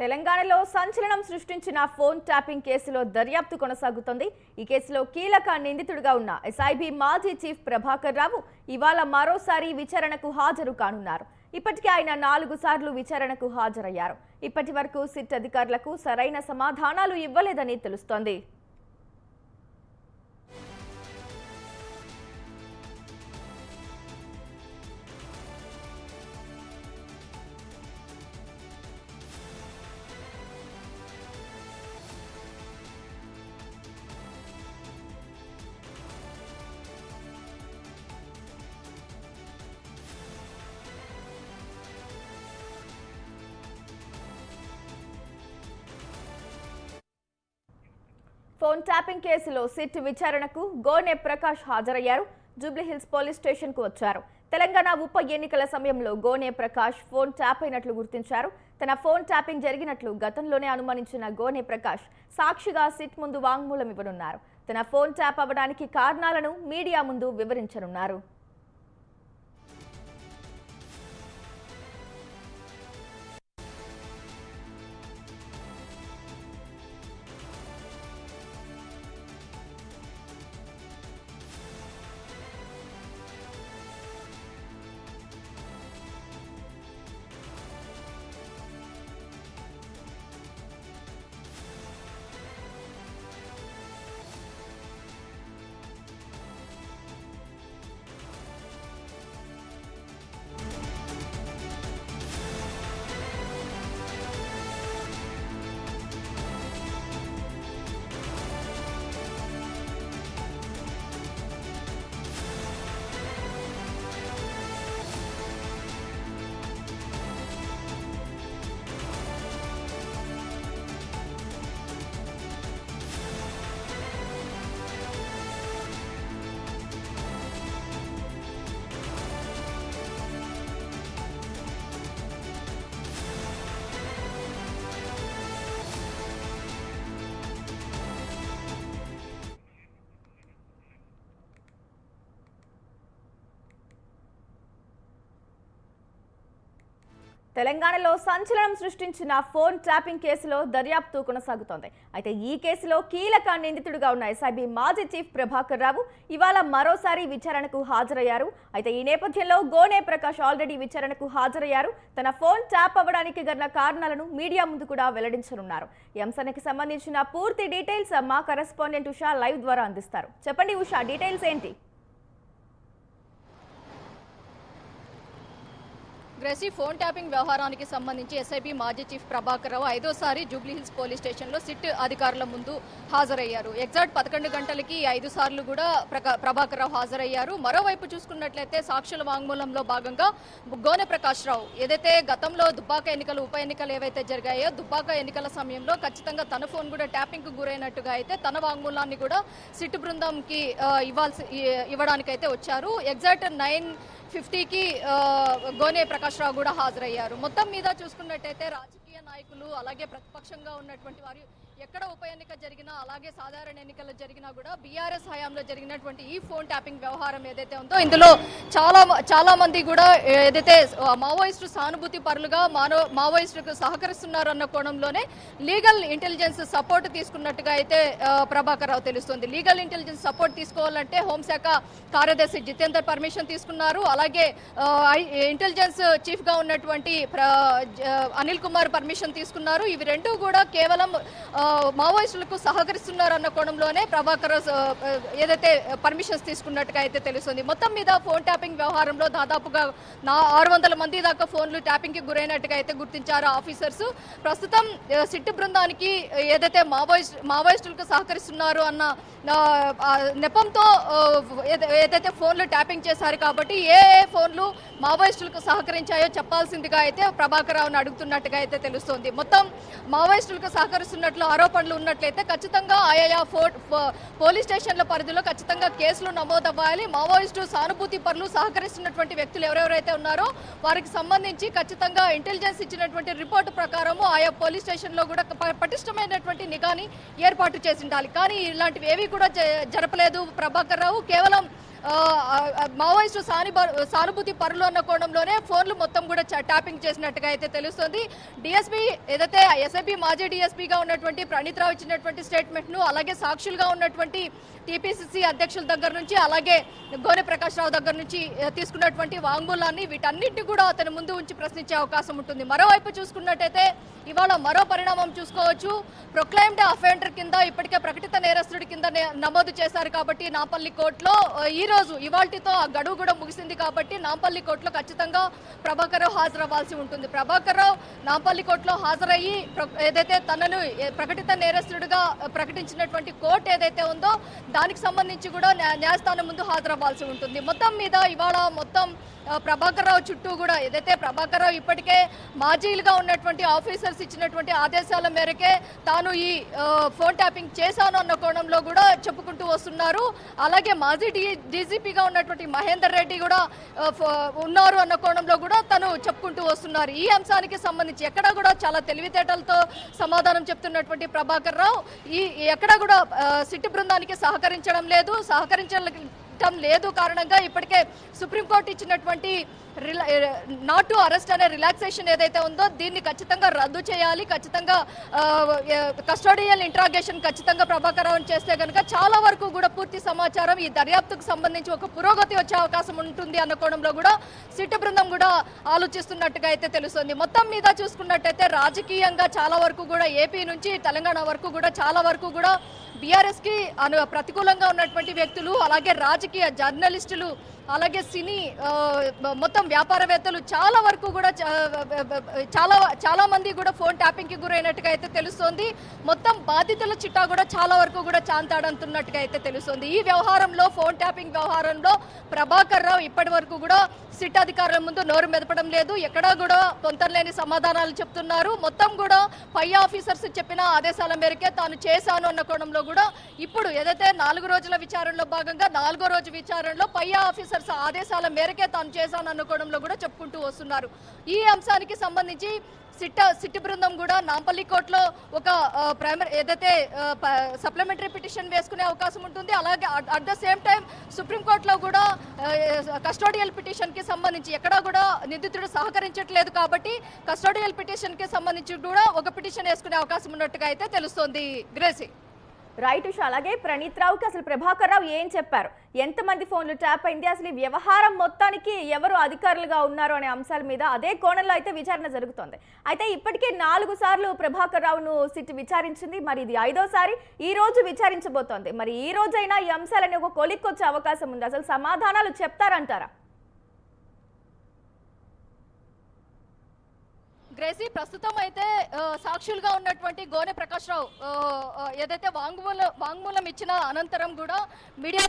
తెలంగాణలో సంచలనం సృష్టించిన ఫోన్ ట్యాపింగ్ కేసులో దర్యాప్తు కొనసాగుతోంది. ఈ కేసులో కీలక నిందితుడిగా ఉన్న ఎస్ఐబి మాజీ చీఫ్ ప్రభాకర్ రావు ఇవాళ మరోసారి విచారణకు హాజరు కానున్నారు. ఇప్పటికే ఆయన 4 సార్లు విచారణకు హాజరయ్యారు. ఇప్పటి వరకు సిట్ అధికారులకు సరైన సమాధానాలు ఇవ్వలేదని తెలుస్తోంది. ఫోన్ ట్యాపింగ్ కేసులో సిట్ విచారణకు గోనె ప్రకాష్ హాజరయ్యారు. జూబ్లీహిల్స్ పోలీస్ స్టేషన్ కు వచ్చారు. తెలంగాణ ఉప ఎన్నికల సమయంలో గోనె ప్రకాష్ ఫోన్ ట్యాప్ అయినట్లు గుర్తించారు. తన ఫోన్ ట్యాపింగ్ జరిగినట్లు గతంలోనే అనుమానించిన గోనె ప్రకాష్ సాక్షిగా సిట్ ముందు వాంగ్మూలం ఇవ్వనున్నారు. తన ఫోన్ ట్యాప్ అవ్వడానికి కారణాలను మీడియా ముందు వివరించనున్నారు. తెలంగాణలో సంచలనం సృష్టించిన ఫోన్ ట్యాపింగ్ కేసులో దర్యాప్తు కొనసాగుతోంది. అయితే ఈ కేసులో కీలక నిందితుడిగా ఉన్న ఎస్ఐబి మాజీ చీఫ్ ప్రభాకర్ రావు ఇవాళ మరోసారి విచారణకు హాజరయ్యారు. అయితే ఈ నేపథ్యంలో గోనె ప్రకాష్ ఆల్రెడీ విచారణకు హాజరయ్యారు. తన ఫోన్ ట్యాప్ అవ్వడానికి గల కారణాలను మీడియా ముందు కూడా వెల్లడించనున్నారు. ఈ అంశానికి సంబంధించిన పూర్తి డీటెయిల్స్ మా కరెస్పాండెంట్ ఉషా లైవ్ ద్వారా అందిస్తారు. చెప్పండి ఉషా, డీటెయిల్స్ ఏంటి? గ్రేసీ, ఫోన్ ట్యాపింగ్ వ్యవహారానికి సంబంధించి ఎస్ఐబి మాజీ చీఫ్ ప్రభాకర్ రావు 5వ జూబ్లీహిల్స్ పోలీస్ స్టేషన్లో సిట్ అధికారుల ముందు హాజరయ్యారు. ఎగ్జాక్ట్ 11 గంటలకి 5 సార్లు కూడా ప్రభాకర్ రావు హాజరయ్యారు. మరోవైపు చూసుకున్నట్లయితే సాక్షుల వాంగ్మూలంలో భాగంగా గోనె ప్రకాష్ రావు ఏదైతే గతంలో దుబ్బాక ఎన్నికలు ఉప ఎన్నికలు ఏవైతే జరిగాయో దుబ్బాక ఎన్నికల సమయంలో ఖచ్చితంగా తన ఫోన్ కూడా ట్యాపింగ్ కు గురైనట్టుగా అయితే తన వాంగ్మూలాన్ని కూడా సిట్ బృందంకి ఇవ్వడానికైతే వచ్చారు. ఎగ్జాక్ట్ 9:50కి గోనె ప్రకాష్ రావు కూడా హాజరయ్యారు. మొత్తం మీద చూసుకున్నట్టయితే రాజకీయ నాయకులు అలాగే ప్రతిపక్షంగా ఉన్నటువంటి వారు ఎక్కడ ఉప ఎన్నిక జరిగినా అలాగే సాధారణ ఎన్నికలు జరిగినా కూడా బీఆర్ఎస్ హయాంలో జరిగినటువంటి ఈ ఫోన్ ట్యాపింగ్ వ్యవహారం ఏదైతే ఉందో ఇందులో చాలా మంది కూడా ఏదైతే మావోయిస్టు సానుభూతి పరులుగా మావోయిస్టులకు సహకరిస్తున్నారు అన్న కోణంలోనే లీగల్ ఇంటెలిజెన్స్ సపోర్ట్ తీసుకున్నట్టుగా అయితే ప్రభాకర్ రావు తెలుస్తుంది. లీగల్ ఇంటెలిజెన్స్ సపోర్ట్ తీసుకోవాలంటే హోంశాఖ కార్యదర్శి జితేందర్ పర్మిషన్ తీసుకున్నారు. అలాగే ఇంటెలిజెన్స్ చీఫ్ గా ఉన్నటువంటి అనిల్ కుమార్ పర్మిషన్ తీసుకున్నారు. ఇవి రెండు కూడా కేవలం మావోయిస్టులకు సహకరిస్తున్నారు అన్న కోణంలోనే ప్రభాకర్ ఏదైతే పర్మిషన్స్ తీసుకున్నట్టుగా అయితే తెలుస్తుంది. మొత్తం మీద ఫోన్ ట్యాపింగ్ వ్యవహారంలో దాదాపుగా 600 మంది దాకా ఫోన్లు ట్యాపింగ్ కి గురైనట్టుగా అయితే గుర్తించారు ఆఫీసర్స్. ప్రస్తుతం సిట్ బృందానికి ఏదైతే మావోయిస్టులకు సహకరిస్తున్నారు అన్న నెపంతో ఏదైతే ఫోన్లు ట్యాపింగ్ చేశారు కాబట్టి ఏ ఫోన్లు మావోయిస్టులకు సహకరించాయో చెప్పాల్సిందిగా అయితే ప్రభాకర్ రావును అడుగుతున్నట్టుగా అయితే తెలుస్తోంది. మొత్తం మావోయిస్టులకు సహకరిస్తున్నట్లు ఆరోపణలు ఉన్నట్లయితే ఖచ్చితంగా ఆయా పోలీస్ స్టేషన్ల పరిధిలో ఖచ్చితంగా కేసులు నమోదవ్వాలి. మావోయిస్టు సానుభూతి పరులు సహకరిస్తున్నటువంటి వ్యక్తులు ఎవరెవరైతే ఉన్నారో వారికి సంబంధించి ఖచ్చితంగా ఇంటెలిజెన్స్ ఇచ్చినటువంటి రిపోర్టు ప్రకారము ఆయా పోలీస్ స్టేషన్లో కూడా పటిష్టమైనటువంటి నిఘాని ఏర్పాటు చేసి ఉండాలి. కానీ ఇలాంటివి ఏవి కూడా జరపలేదు ప్రభాకర్ రావు. కేవలం మావోయిస్టు సానుభూతి పరులు అన్న కోణంలోనే ఫోన్లు మొత్తం కూడా ట్యాపింగ్ చేసినట్టుగా అయితే తెలుస్తుంది. డిఎస్పీ ఏదైతే ఎస్ఐబి మాజీ డిఎస్పీగా ఉన్నటువంటి ప్రణీత్ రావు ఇచ్చినటువంటి స్టేట్మెంట్ ను, అలాగే సాక్షులుగా ఉన్నటువంటి టీపీసీసీ అధ్యక్షుల దగ్గర నుంచి, అలాగే గోనె ప్రకాష్ రావు దగ్గర నుంచి తీసుకున్నటువంటి వాంగ్మూలాన్ని వీటన్నింటి కూడా అతని ముందు ఉంచి ప్రశ్నించే అవకాశం ఉంటుంది. మరోవైపు చూసుకున్నట్టయితే ఇవాళ మరో పరిణామం చూసుకోవచ్చు. ప్రొక్లైమ్డ్ అఫెండర్ కింద ఇప్పటికే ప్రకటిత నేరస్తుడి కింద నమోదు చేశారు కాబట్టి నాంపల్లి కోర్టులో ఈ రోజు ఇవాల్టితో ఆ గడువు కూడా ముగిసింది కాబట్టి నాంపల్లి కోర్టులో ఖచ్చితంగా ప్రభాకర్ రావు హాజరవ్వాల్సి ఉంటుంది. ప్రభాకర్ రావు నాంపల్లి కోర్టులో హాజరయ్యి ఏదైతే తనను ప్రకటిత నేరస్తుడిగా ప్రకటించినటువంటి కోర్టు ఏదైతే ఉందో దానికి సంబంధించి కూడా న్యాయస్థానం ముందు హాజరవ్వాల్సి ఉంటుంది. మొత్తం మీద ఇవాళ మొత్తం ప్రభాకర్ రావు చుట్టూ కూడా ఏదైతే ప్రభాకర్ రావు ఇప్పటికే మాజీలుగా ఉన్నటువంటి ఆఫీసర్స్ ఇచ్చినటువంటి ఆదేశాల మేరకే తాను ఈ ఫోన్ ట్యాపింగ్ చేశాను అన్న కోణంలో కూడా చెప్పుకుంటూ వస్తున్నారు. అలాగే మాజీ డీజీపీగా ఉన్నటువంటి మహేందర్ రెడ్డి కూడా ఉన్నారు అన్న కోణంలో కూడా తను చెప్పుకుంటూ వస్తున్నారు. ఈ అంశానికి సంబంధించి ఎక్కడ కూడా చాలా తెలివితేటలతో సమాధానం చెప్తున్నటువంటి ప్రభాకర్ రావు ఎక్కడ కూడా సిట్ బృందానికి సహకరించడం లేదు కారణంగా ఇప్పటికే సుప్రీంకోర్టు ఇచ్చినటువంటి నాట్ టు అరెస్ట్ అనే రిలాక్సేషన్ ఏదైతే ఉందో దీన్ని ఖచ్చితంగా రద్దు చేయాలి, ఖచ్చితంగా కస్టోడియల్ ఇంట్రాగేషన్ ఖచ్చితంగా ప్రభాకర్ రావు చేస్తే కనుక చాలా వరకు కూడా పూర్తి సమాచారం ఈ దర్యాప్తుకు సంబంధించి ఒక పురోగతి వచ్చే అవకాశం ఉంటుంది అన్న కోణంలో కూడా సిట్ బృందం కూడా ఆలోచిస్తున్నట్టుగా అయితే తెలుస్తుంది. మొత్తం మీద చూసుకున్నట్టయితే రాజకీయంగా చాలా వరకు కూడా ఏపీ నుంచి తెలంగాణ వరకు కూడా చాలా వరకు కూడా బీఆర్ఎస్ కి ప్రతికూలంగా ఉన్నటువంటి వ్యక్తులు, అలాగే రాజకీయ జర్నలిస్టులు, అలాగే సినీ మొత్తం వ్యాపారవేత్తలు చాలా వరకు కూడా చాలా మంది కూడా ఫోన్ ట్యాపింగ్ కి గురైనట్టుగా అయితే తెలుస్తోంది. మొత్తం బాధితుల చిట్టా కూడా చాలా వరకు కూడా చాంతాడంతున్నట్టుగా అయితే తెలుస్తోంది. ఈ వ్యవహారంలో ఫోన్ ట్యాపింగ్ వ్యవహారంలో ప్రభాకర్ రావు ఇప్పటి వరకు కూడా సిట్ అధికారుల ముందు నోరు మెదపడం లేదు, ఎక్కడా కూడా పొంతలేని సమాధానాలు చెప్తున్నారు. మొత్తం కూడా పై ఆఫీసర్స్ చెప్పిన ఆదేశాల మేరకే తాను చేశాను అన్న కోణంలో కూడా ఇప్పుడు ఏదైతే 4 రోజుల విచారణలో భాగంగా 4వ రోజు విచారణలో పై ఆఫీసర్స్ ఆదేశాల మేరకే తాను చేశాను అన్న కోణంలో కూడా చెప్పుకుంటూ వస్తున్నారు. ఈ అంశానికి సంబంధించి సిట్ బృందం కూడా నాంపల్లి కోర్టులో ఒక ప్రైమరీ ఏదైతే సప్లిమెంటరీ పిటిషన్ వేసుకునే అవకాశం ఉంటుంది. అలాగే అట్ ద సేమ్ టైం సుప్రీంకోర్టులో కూడా కస్టోడియల్ పిటిషన్ కి సంబంధించి ఎక్కడా కూడా నిందితుడు సహకరించట్లేదు కాబట్టి కస్టోడియల్ పిటిషన్ కి సంబంధించి కూడా ఒక పిటిషన్ వేసుకునే అవకాశం ఉన్నట్టుగా అయితే తెలుస్తోంది. గ్రేసీ రైట్ ఉషా, అలాగే ప్రణీత్ రావుకి అసలు ప్రభాకర్ రావు ఏం చెప్పారు, ఎంతమంది ఫోన్లు ట్యాప్ అయింది, అసలు ఈ వ్యవహారం మొత్తానికి ఎవరు అధికారులుగా ఉన్నారు అనే అంశాల మీద అదే కోణంలో అయితే విచారణ జరుగుతోంది. అయితే ఇప్పటికే 4 సార్లు ప్రభాకర్ రావును సిట్ విచారించింది, మరి ఇది 5వసారి ఈ రోజు విచారించబోతోంది. మరి ఈ రోజైనా ఈ అంశాలని ఒక కొలిక్కొచ్చే అవకాశం ఉంది, అసలు సమాధానాలు చెప్తారంటారా? గ్రేసీ ప్రస్తుతం అయితే సాక్షులుగా ఉన్నటువంటి గోనె ప్రకాష్ రావు ఏదైతే వాంగ్మూలం ఇచ్చిన అనంతరం కూడా మీడియా